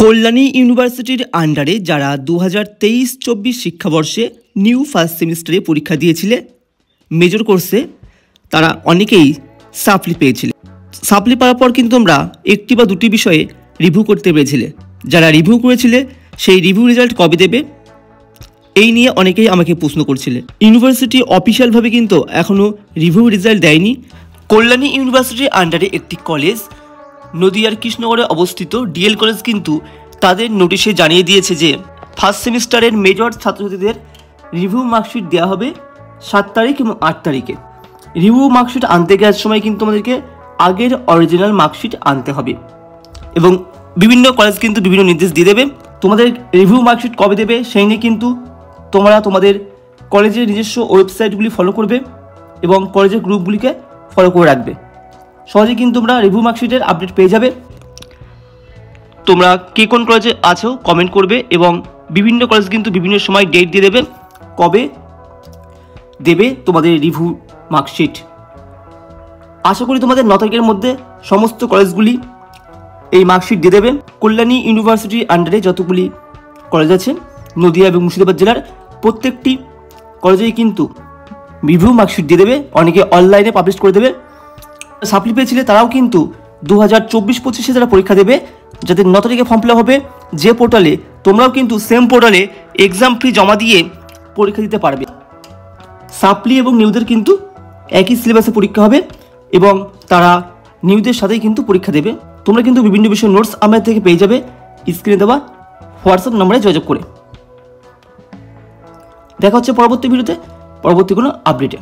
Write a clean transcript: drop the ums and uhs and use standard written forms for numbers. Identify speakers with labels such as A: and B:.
A: কল্যাণী ইউনিভার্সিটির আন্ডারে যারা 2023-24 শিক্ষাবর্ষে নিউ ফার্স্ট সেমিস্টারে পরীক্ষা দিয়েছিলে মেজর কোর্সে, তারা অনেকেই সাপ্লি পেয়েছিলে। সাপ্লি পাওয়ার পর কিন্তু তোমরা একটি বা দুটি বিষয়ে রিভিউ করতে পেরেছিলে। যারা রিভিউ করেছিলে সেই রিভিউ রেজাল্ট কবে দেবে, এই নিয়ে অনেকেই আমাকে প্রশ্ন করছিলে। ইউনিভার্সিটি অফিসিয়ালভাবে কিন্তু এখনও রিভিউ রেজাল্ট দেয়নি। কল্যাণী ইউনিভার্সিটির আন্ডারে একটি কলেজ নদিয়ার কৃষ্ণনগরে অবস্থিত ডিএল কলেজ কিন্তু তাদের নোটিশে জানিয়ে দিয়েছে যে ফার্স্ট সেমিস্টারের মেজর ছাত্রছাত্রীদের রিভিউ মার্কশিট দেওয়া হবে 7 তারিখ এবং 8 তারিখে। রিভিউ মার্কশিট আনতে যাওয়ার সময় কিন্তু আমাদেরকে আগের অরিজিনাল মার্কশিট আনতে হবে এবং বিভিন্ন কলেজ কিন্তু বিভিন্ন নির্দেশ দিয়ে দেবে। তোমাদের রিভিউ মার্কশিট কবে দেবে সেই নিয়ে কিন্তু তোমরা তোমাদের কলেজের নিজস্ব ওয়েবসাইটগুলি ফলো করবে এবং কলেজের গ্রুপগুলিকে ফলো করে রাখবে। সহজে কিন্তু তোমরা রিভিউ মার্কশিটের আপডেট পেয়ে যাবে। তোমরা কে কোন কলেজে আছো কমেন্ট করবে এবং বিভিন্ন কলেজ কিন্তু বিভিন্ন সময় ডেট দিয়ে দেবে কবে দেবে তোমাদের রিভিউ মার্কশিট। আশা করি তোমাদের 9 তারিখের মধ্যে সমস্ত কলেজগুলি এই মার্কশিট দিয়ে দেবে। কল্যাণী ইউনিভার্সিটির আন্ডারে যতগুলি কলেজ আছে নদিয়া এবং মুর্শিদাবাদ জেলার প্রত্যেকটি কলেজেই কিন্তু রিভিউ মার্কশিট দিয়ে দেবে, অনেকে অনলাইনে পাবলিশ করে দেবে। সাপ্লি পেয়েছিলে তারাও কিন্তু 2024-25 যারা পরীক্ষা দেবে, যাদের 9 তারিখে ফর্ম ফিল আপ হবে যে পোর্টালে, তোমরাও কিন্তু সেম পোর্টালে এক্সাম ফি জমা দিয়ে পরীক্ষা দিতে পারবে। সাপ্লি এবং নিউদের কিন্তু একই সিলেবাসে পরীক্ষা হবে এবং তারা নিউদের সাথেই কিন্তু পরীক্ষা দেবে। তোমরা কিন্তু বিভিন্ন বিষয়ের নোটস আমাদের থেকে পেয়ে যাবে স্ক্রিনে দেওয়া হোয়াটসঅ্যাপ নম্বরে যোগাযোগ করে। দেখা হচ্ছে পরবর্তী ভিডিওতে পরবর্তী কোনো আপডেটে।